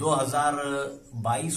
2022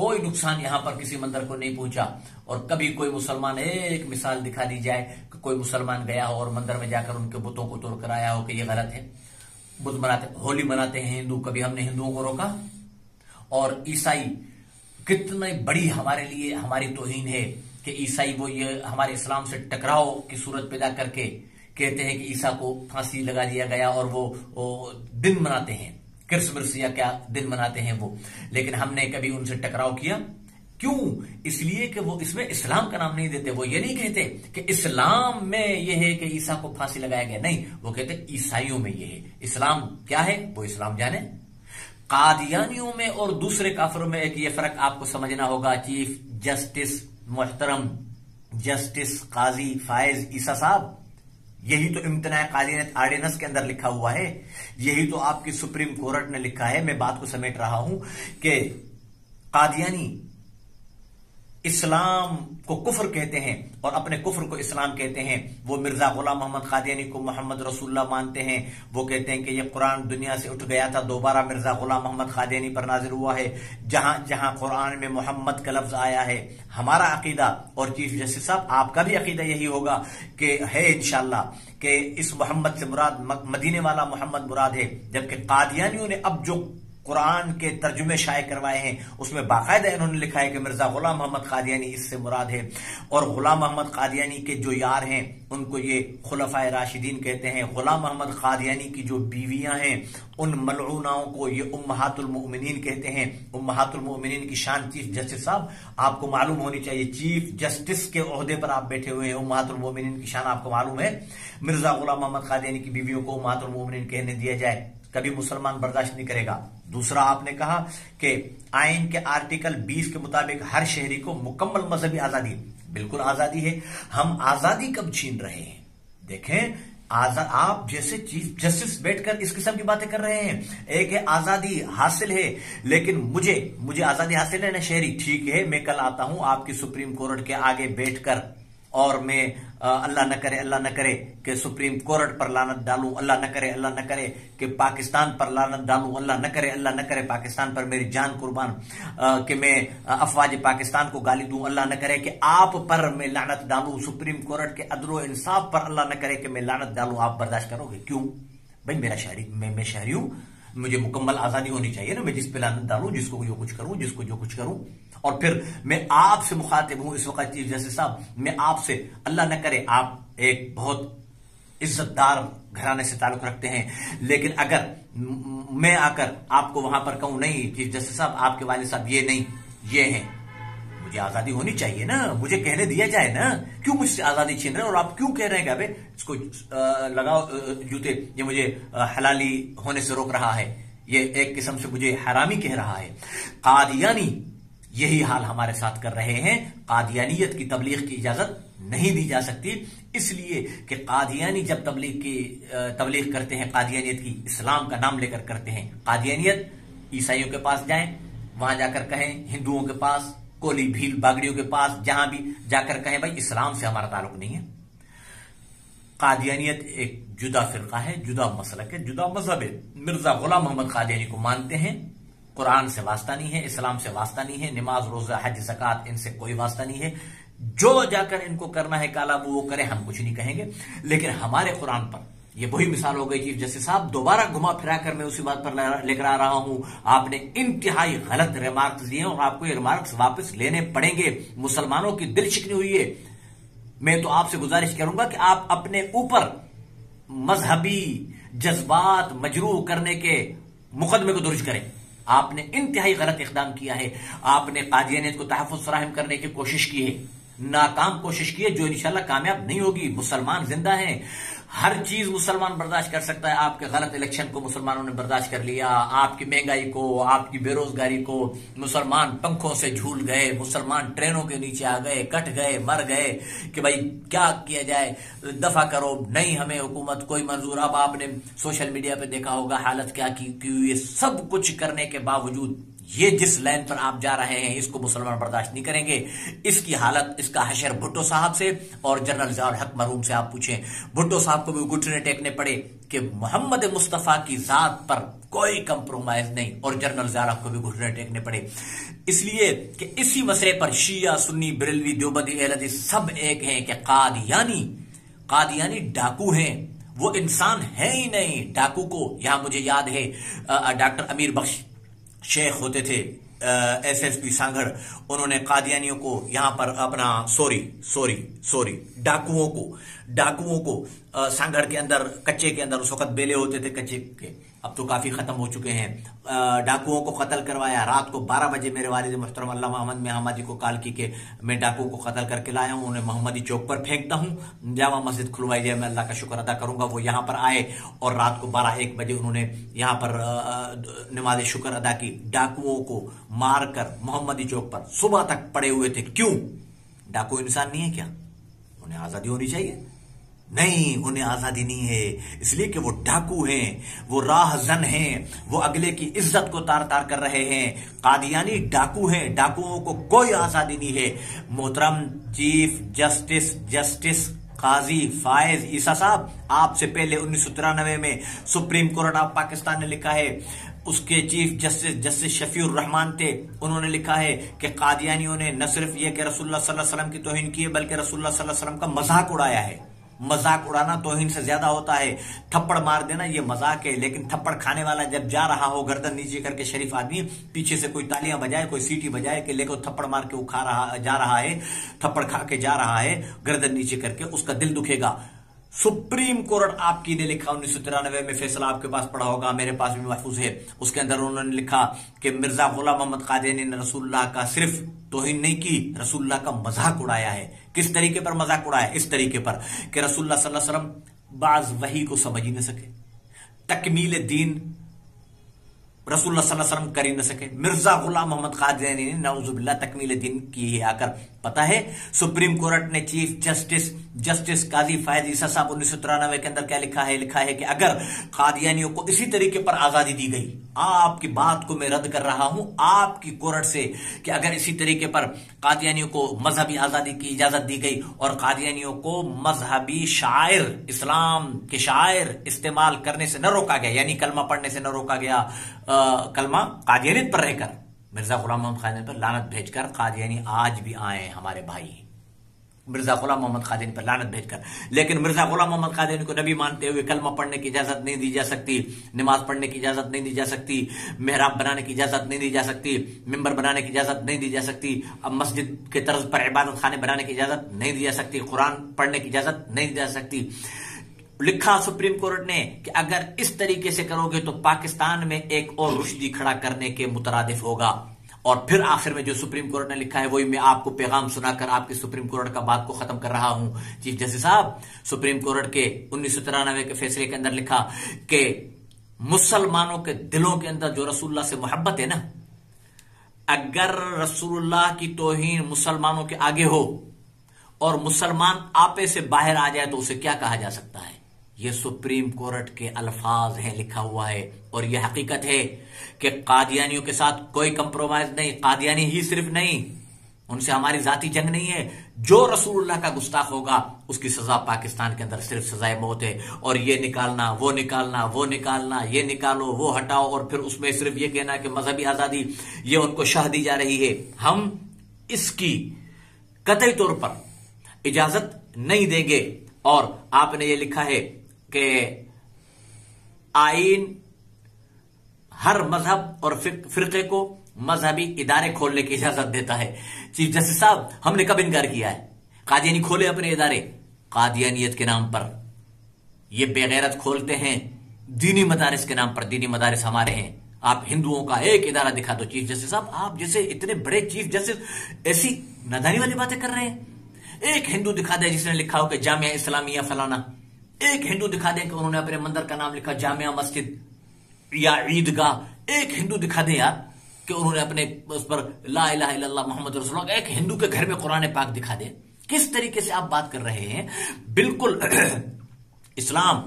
کوئی نقصان یہاں پر کسی مندر کو نہیں پہنچا. اور کبھی کوئی مسلمان ایک مثال دکھا دی جائے کہ کوئی مسلمان گیا ہو اور مندر میں جا کر ان کے بتوں کو توڑ کر آیا ہو کہ یہ غلط ہے. بت مناتے, ہولی مناتے ہیں ہندو, کبھی ہم نے ہندوؤں کو روکا. اور عیسائی, کتنی بڑی ہمارے لیے ہماری توہین ہے کہ عیسائی وہ یہ ہمارے اسلام سے ٹکراؤ کی صورت پیدا کر کے کہتے ہیں کہ عیسیٰ کو پھانسی لگا دیا گیا اور وہ دن مناتے ہیں, کرسمس یا کیا دن مناتے ہیں وہ. لیکن ہم نے کبھی ان سے ٹکراؤ کیا؟ کیوں؟ اس لیے کہ وہ اس میں اسلام کا نام نہیں دیتے. وہ یہ نہیں کہتے کہ اسلام میں یہ ہے کہ عیسیٰ کو پھانسی لگایا گیا, نہیں, وہ کہتے عیسائیوں میں یہ ہے. اسلام کیا ہے وہ اسلام جانے. قادیانیوں میں اور دوسرے کافروں میں ایک یہ فرق آپ کو سمجھنا ہوگا. چیف جسٹس محترم جسٹس قاضی فائز عیسیٰ صاحب, یہی تو امتناع قادیانیت آرڈیننس کے اندر لکھا ہوا ہے, یہی تو آپ کی سپریم کورٹ نے لکھا ہے. میں بات کو سمیٹ رہا ہوں کہ قادیانی اسلام کو کفر کہتے ہیں اور اپنے کفر کو اسلام کہتے ہیں. وہ مرزا غلام محمد قادیانی کو محمد رسول اللہ مانتے ہیں. وہ کہتے ہیں کہ یہ قرآن دنیا سے اٹھ گیا تھا, دوبارہ مرزا غلام محمد قادیانی پر نازل ہوا ہے. جہاں جہاں قرآن میں محمد کا لفظ آیا ہے, ہمارا عقیدہ اور چیف جسٹس صاحب آپ کا بھی عقیدہ یہی ہوگا کہ ہے انشاءاللہ کہ اس محمد سے مراد مدینے والا محمد مراد ہے. جبکہ قادیانیوں نے اب جو قرآن کے ترجمے شائع کروائے ہیں اس میں باقاعدہ انہوں نے لکھا ہے کہ مرزا غلام محمد قادیانی اس سے مراد ہے. اور غلام محمد قادیانی کے جو یار ہیں ان کو یہ خلفائے راشدین کہتے ہیں. غلام محمد قادیانی کی جو بیویاں ہیں ان ملعوناؤں کو یہ امہات المؤمنین کہتے ہیں. امہات المؤمنین کی شان چیف جسٹس صاحب آپ کو معلوم ہونی چاہیے. چیف جسٹس کے عہدے پر آپ بیٹھے ہوئے ہیں, امہات المؤمنین کی شان آپ کو معلوم ہے. مرزا غلام محمد قادیانی کی بیویوں کو امہات المؤمنین کہنے دیا جائے, کبھی مسلمان برداشت نہیں کرے گا. دوسرا آپ نے کہا کہ آئین کے آرٹیکل 20 کے مطابق ہر شہری کو مکمل مذہبی آزادی. بالکل آزادی ہے. ہم آزادی کب چھین رہے ہیں؟ دیکھیں, آپ جیسے چیف جسٹس بیٹھ کر اس قسم کی باتیں کر رہے ہیں. ایک ہے آزادی حاصل ہے, لیکن مجھے آزادی حاصل ہے نا شہری, ٹھیک ہے, میں کل آتا ہوں آپ کی سپریم کورٹ کے آگے بیٹھ کر اور میں اللہ نہ کرے کہ سپریم کورٹ پر لعنت ڈالوں, اللہ نہ کرے کہ پاکستان پر لعنت ڈالوں, اللہ نہ کرے پاکستان پر میری جان قربان, کہ میں افواج پاکستان کو گالی دوں, اللہ نہ کرے کہ آپ پر میں لعنت ڈالوں, سپریم کورٹ کے عدل و انصاف پر اللہ نہ کرے کہ میں لعنت ڈالوں. آپ برداشت کرو گے؟ کیوں بھائی, میں شہری ہوں, مجھے مکمل آزادی ہونی چاہیے نا. میں جس پہ لعنت ڈالوں, جس کو جو کچھ کروں. اور پھر میں آپ سے مخاطب ہوں اس وقت چیف جسٹس صاحب, میں آپ سے, اللہ نہ کرے آپ ایک بہت عزت دار گھرانے سے تعلق رکھتے ہیں, لیکن اگر میں آ کر آپ کو وہاں پر کہوں نہیں چیف جسٹس صاحب آپ کے والد صاحب یہ نہیں یہ ہیں, مجھے آزادی ہونی چاہیے نا, مجھے کہنے دیا جائے نا. کیوں مجھ سے آزادی چھین رہے ہیں؟ اور آپ کیوں کہہ رہے ہیں کہ ابے اس کو لگاؤ جوتے, یہ مجھے حلالی ہونے سے روک رہا ہے, یہ ایک قسم سے مجھے حرامی کہہ رہا ہے. قادیانی یہی حال ہمارے ساتھ کر رہے ہیں. قادیانیت کی تبلیغ کی اجازت نہیں دی جا سکتی, اس لیے کہ قادیانی جب تبلیغ کرتے ہیں قادیانیت کی, اسلام کا نام لے کر کرتے ہیں. قادیانیت عیسائیوں کے پاس جائیں, وہاں جا کر کہیں, ہندوؤں کے پاس, کولی بھیل باگڑیوں کے پاس, جہاں بھی جا کر کہیں بھائی اسلام سے ہمارا تعلق نہیں ہے. قادیانیت ایک جدا فرقہ ہے, جدا مسلک ہے, جدا مذہب ہے. مرزا غلام محمد قادیانی کو مانتے ہیں, قرآن سے واسطہ نہیں ہے, اسلام سے واسطہ نہیں ہے, نماز روزہ حج زکوٰۃ ان سے کوئی واسطہ نہیں ہے. جو جا کر ان کو کرنا ہے کالا وہ کرے, ہم کچھ نہیں کہیں گے. لیکن ہمارے قرآن پر یہ وہی مثال ہو گئی چیف جسٹس صاحب, دوبارہ گھما پھرا کر میں اسی بات پر لے کر آ رہا ہوں. آپ نے انتہائی غلط ریمارکس دیے اور آپ کو یہ ریمارکس واپس لینے پڑیں گے. مسلمانوں کی دل شکنی ہوئی ہے. میں تو آپ سے گزارش کروں گا کہ آپ اپنے اوپر مذہبی جذبات مجروح کرنے کے مقدمے کو درج کریں. آپ نے انتہائی غلط اقدام کیا ہے. آپ نے قادیانیت کو تحفظ فراہم کرنے کی کوشش کی ہے, ناکام کوشش کی ہے, جو انشاءاللہ کامیاب نہیں ہوگی. مسلمان زندہ ہیں, ہر چیز مسلمان برداشت کر سکتا ہے. آپ کے غلط الیکشن کو مسلمانوں نے برداشت کر لیا, آپ کی مہنگائی کو, آپ کی بے روزگاری کو. مسلمان پنکھوں سے جھول گئے, مسلمان ٹرینوں کے نیچے آ گئے, کٹ گئے, مر گئے کہ بھائی کیا کیا جائے, دفع کرو, نہیں ہمیں حکومت کوئی منظور. اب آپ نے سوشل میڈیا پہ دیکھا ہوگا حالت کیا کی ہوئی ہے. سب کچھ کرنے کے باوجود یہ جس لائن پر آپ جا رہے ہیں اس کو مسلمان برداشت نہیں کریں گے. اس کی حالت، اس کا حشر بھٹو صاحب سے اور جنرل ضیاء الحق مرحوم سے آپ پوچھیں. بھٹو صاحب کو بھی گھٹنے ٹیکنے پڑے کہ محمد مصطفیٰ کی ذات پر کوئی کمپرومائز نہیں، اور جنرل ضیاء الحق کو بھی گھٹنے ٹیکنے پڑے، اس لیے کہ اسی مسئلے پر شیعہ، سنی، بریلوی، دیوبندی، اہل حدیث سب ایک ہیں کہ قادیانی ڈاکو ہیں، وہ انسان ہے ہی نہیں. ڈاکو کو یہاں مجھے یاد ہے ڈاکٹر امیر بخش شیخ ہوتے تھے ایس ایس پی سانگھڑ، انہوں نے قادیانیوں کو یہاں پر اپنا سوری ڈاکوؤں کو سانگھڑ کے اندر، کچے کے اندر، اس وقت بیلے ہوتے تھے کچے کے، اب تو کافی ختم ہو چکے ہیں، ڈاکوؤں کو قتل کروایا. رات کو 12 بجے میرے والد محترم علامہ احمد میاں جی کو کال کی کہ میں ڈاکوؤں کو قتل کر کے لایا ہوں، انہیں محمدی چوک پر پھینکتا ہوں، جامع مسجد کھلوائی جائے، میں اللہ کا شکر ادا کروں گا. وہ یہاں پر آئے اور رات کو 12-1 بجے انہوں نے یہاں پر نماز شکر ادا کی. ڈاکوؤں کو مار کر محمدی چوک پر صبح تک پڑے ہوئے تھے. کیوں؟ ڈاکو انسان نہیں ہے کیا؟ انہیں آزادی ہونی چاہیے. نہیں، انہیں آزادی نہیں ہے، اس لیے کہ وہ ڈاکو ہیں، وہ راہ زن ہیں، وہ اگلے کی عزت کو تار تار کر رہے ہیں. قادیانی ڈاکو ہیں، ڈاکوؤں کو کوئی آزادی نہیں ہے. محترم چیف جسٹس قاضی فائز عیسیٰ صاحب، آپ سے پہلے 1993 میں سپریم کورٹ آف پاکستان نے لکھا ہے، اس کے چیف جسٹس شفیع الرحمان تھے، انہوں نے لکھا ہے کہ قادیانیوں نے نہ صرف یہ کہ رسول اللہ صلی اللہ علیہ وسلم کی توہین کی ہے، بلکہ رسول اللہ صلی اللہ علیہ وسلم کا مذاق اڑایا ہے. مذاق اڑانا توہین سے زیادہ ہوتا ہے. تھپڑ مار دینا یہ مذاق ہے، لیکن تھپڑ کھانے والا جب جا رہا ہو گردن نیچے کر کے، شریف آدمی پیچھے سے کوئی تالیاں بجائے، کوئی سیٹی بجائے کہ لے کو تھپڑ مار کے وہ جا رہا ہے، تھپڑ کھا کے جا رہا ہے گردن نیچے کر کے، اس کا دل دکھے گا. سپریم کورٹ آپ کی نے لکھا 1993 میں، فیصلہ آپ کے پاس پڑھا ہوگا، میرے پاس بھی محفوظ ہے. اس کے اندر انہوں نے لکھا کہ مرزا غلام محمد قادیانی نے رسول اللہ کا صرف توہین نہیں کی، رسول اللہ کا مذاق اڑایا ہے. کس طریقے پر مذاق اڑایا؟ اس طریقے پر کہ رسول اللہ صلی اللہ علیہ وسلم بعض وحی کو سمجھ ہی نہ سکے، تکمیل دین رسول اللہ صلی اللہ علیہ وسلم کر ہی نہ سکے. مرزا غلام محمد قادیانی نے نعوذ باللہ تکمیل دین کی ہے. آ کر پتا ہے سپریم کورٹ نے چیف جسٹس قاضی فائز عیسیٰ صاحب 1993 کے اندر کیا لکھا ہے کہ اگر قادیانیوں کو اسی طریقے پر آزادی دی گئی، آپ کی بات کو میں رد کر رہا ہوں آپ کی کورٹ سے، کہ اگر اسی طریقے پر قادیانیوں کو مذہبی آزادی کی اجازت دی گئی اور قادیانیوں کو مذہبی شاعر، اسلام کے شاعر استعمال کرنے سے نہ روکا گیا، یعنی کلمہ پڑھنے سے نہ روکا گیا، کلمہ قادیانیت پر رہ کر، مرزا غلام محمد قادیانی پر لعنت بھیج کر، قادیانی آج بھی آئے ہمارے بھائی، مرزا غلام محمد قادیانی پر لعنت بھیج کر، لیکن مرزا غلام محمد قادیانی کو نبی مانتے ہوئے کلمہ پڑھنے کی اجازت نہیں دی جا سکتی، نماز پڑھنے کی اجازت نہیں دی جا سکتی، محراب بنانے کی اجازت نہیں دی جا سکتی، ممبر بنانے کی اجازت نہیں دی جا سکتی، اب مسجد کے طرز پر عبادت خانے بنانے کی اجازت نہیں دی جا سکتی، قرآن پڑھنے کی اجازت نہیں دی جا سکتی. لکھا سپریم کورٹ نے کہ اگر اس طریقے سے کرو گے تو پاکستان میں ایک اور رشدی کھڑا کرنے کے مترادف ہوگا. اور پھر آخر میں جو سپریم کورٹ نے لکھا ہے وہی میں آپ کو پیغام سنا کر آپ کی سپریم کورٹ کا بات کو ختم کر رہا ہوں. چیف جسٹس صاحب، سپریم کورٹ کے 1993 کے فیصلے کے اندر لکھا کہ مسلمانوں کے دلوں کے اندر جو رسول اللہ سے محبت ہے نا، اگر رسول اللہ کی توہین مسلمانوں کے آگے ہو اور مسلمان آپے سے باہر آ جائے تو اسے کیا کہا جا سکتا ہے؟ یہ سپریم کورٹ کے الفاظ ہیں، لکھا ہوا ہے، اور یہ حقیقت ہے کہ قادیانیوں کے ساتھ کوئی کمپرومائز نہیں. قادیانی ہی صرف نہیں، ان سے ہماری ذاتی جنگ نہیں ہے. جو رسول اللہ کا گستاخ ہوگا اس کی سزا پاکستان کے اندر صرف سزائے موت ہے. اور یہ نکالنا، وہ نکالنا، وہ نکالنا، یہ نکالو، وہ ہٹاؤ، اور پھر اس میں صرف یہ کہنا کہ مذہبی آزادی یہ ان کو شہ دی جا رہی ہے، ہم اس کی قطعی طور پر اجازت نہیں دیں گے. اور آپ نے یہ لکھا ہے کہ آئین ہر مذہب اور فرقے کو مذہبی ادارے کھولنے کی اجازت دیتا ہے. چیف جسٹس صاحب، ہم نے کب انکار کیا ہے؟ قادیانی کھولے اپنے ادارے قادیانیت کے نام پر، یہ بے غیرت کھولتے ہیں دینی مدارس کے نام پر. دینی مدارس ہمارے ہیں، آپ ہندوؤں کا ایک ادارہ دکھا دو. چیف جسٹس صاحب، آپ جیسے اتنے بڑے چیف جسٹس ایسی نادانی والی باتیں کر رہے ہیں. ایک ہندو دکھا دے جس نے لکھا ہو کہ جامعہ اسلامیہ فلانا، ایک ہندو دکھا دیں کہ انہوں نے اپنے مندر کا نام لکھا جامعہ مسجد یا عیدگاہ. ایک ہندو دکھا دیں یار کہ انہوں نے اپنے اس پر لا الہ الا اللہ محمد رسول اللہ. ایک ہندو کے گھر میں قرآن پاک دکھا دیں. کس طریقے سے آپ بات کر رہے ہیں؟ بالکل اسلام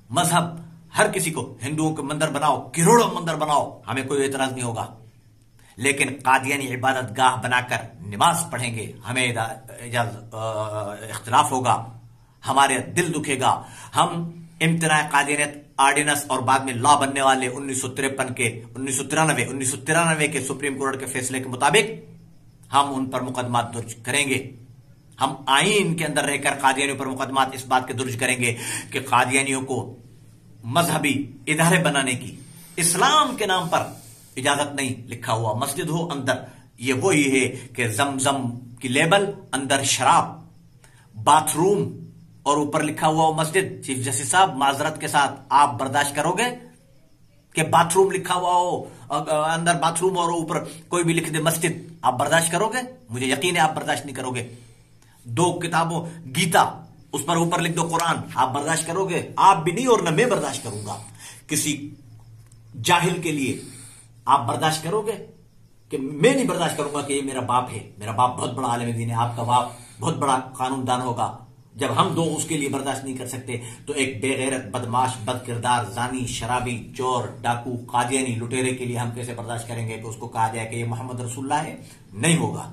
مذہب ہر کسی کو، ہندوؤں کے مندر بناؤ، کروڑوں مندر بناؤ، ہمیں کوئی اعتراض نہیں ہوگا. لیکن قادیانی عبادت گاہ بنا کر نماز پڑھیں گے، ہمیں اختلاف ہوگا، ہمارے دل دکھے گا. ہم امتناع قادیانیت آرڈیننس اور بعد میں لا بننے والے 1993 کے سپریم کورٹ کے فیصلے کے مطابق ہم ان پر مقدمات درج کریں گے. ہم آئین کے اندر رہ کر قادیانیوں پر مقدمات اس بات کے درج کریں گے کہ قادیانیوں کو مذہبی ادارے بنانے کی اسلام کے نام پر اجازت نہیں. لکھا ہوا مسجد ہو اندر یہ وہی ہے کہ زمزم کی لیبل، اندر شراب، باتھ روم اور اوپر لکھا ہوا مسجد. چیف جسٹس صاحب معذرت کے ساتھ آپ برداشت کرو گے کہ باتھ روم لکھا ہوا ہو، اندر باتھ روم اور اوپر کوئی بھی لکھ دے مسجد؟ آپ برداشت کرو گے؟ مجھے یقین ہے آپ برداشت نہیں کرو گے. 2 کتابوں گیتا اس پر اوپر لکھ دو قرآن، آپ برداشت کرو گے؟ آپ بھی نہیں اور نہ میں برداشت کروں گا. کسی جاہل کے لیے آپ برداشت کرو گے؟ کہ میں نہیں برداشت کروں گا کہ یہ میرا باپ ہے، میرا باپ بہت بڑا عالم دین ہے، آپ کا باپ بہت بڑا قانون دان ہوگا. جب ہم 2 اس کے لیے برداشت نہیں کر سکتے تو ایک بے غیرت، بدماش، بد کردار، زانی، شرابی، چور، ڈاکو، قادیانی، لٹیرے کے لیے ہم کیسے برداشت کریں گے کہ اس کو کہا جائے کہ یہ محمد رسول اللہ ہے؟ نہیں ہوگا.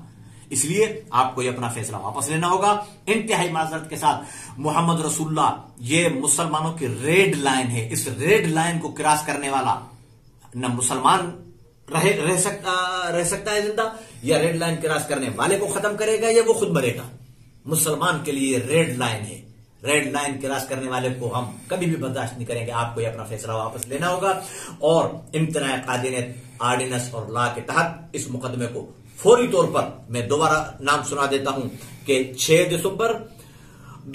اس لیے آپ کو یہ اپنا فیصلہ واپس لینا ہوگا. انتہائی معذرت کے ساتھ محمد رسول اللہ یہ مسلمانوں کی ریڈ لائن ہے. اس ریڈ لائن کو کراس کرنے والا نہ مسلمان رہ سکتا ہے زندہ، یا ریڈ لائن کراس کرنے والے کو ختم کرے گا یا وہ خود مرے گا. مسلمان کے لیے ریڈ لائن ہے. ریڈ لائن کراس کرنے والے کو ہم کبھی بھی برداشت نہیں کریں گے. آپ کو یہ اپنا فیصلہ واپس لینا ہوگا اور امتناع قادیانیت آرڈیننس اور لا کے تحت اس مقدمے کو فوری طور پر، میں دوبارہ نام سنا دیتا ہوں کہ 6 دسمبر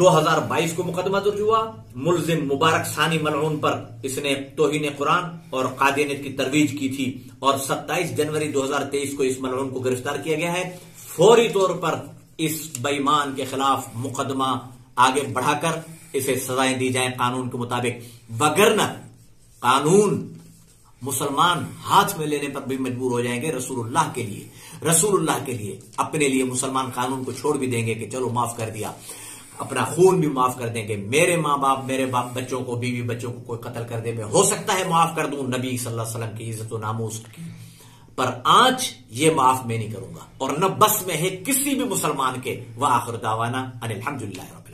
2022 کو مقدمہ درج ہوا. ملزم مبارک ثانی ملعون پر اس نے توہین قرآن اور قادیانیت کی ترویج کی تھی اور 27 جنوری 2023 کو اس ملعون کو گرفتار کیا گیا ہے. فوری طور پر اس بے ایمان کے خلاف مقدمہ آگے بڑھا کر اسے سزائیں دی جائیں قانون کے مطابق، وگرنہ قانون مسلمان ہاتھ میں لینے پر بھی مجبور ہو جائیں گے. رسول اللہ کے لیے اپنے لیے مسلمان قانون کو چھوڑ بھی دیں گے کہ چلو معاف کر دیا، اپنا خون بھی معاف کر دیں گے. میرے ماں باپ، میرے بچوں کو، بیوی بچوں کو کوئی قتل کر دے، میں ہو سکتا ہے معاف کر دوں نبی صلی اللہ علیہ وسلم کی عزت و ناموس کی، پر آج یہ معاف میں نہیں کروں گا. اور نہ بس میں ہے کسی بھی مسلمان کے. وآخر دعوانا ان الحمدللہ رب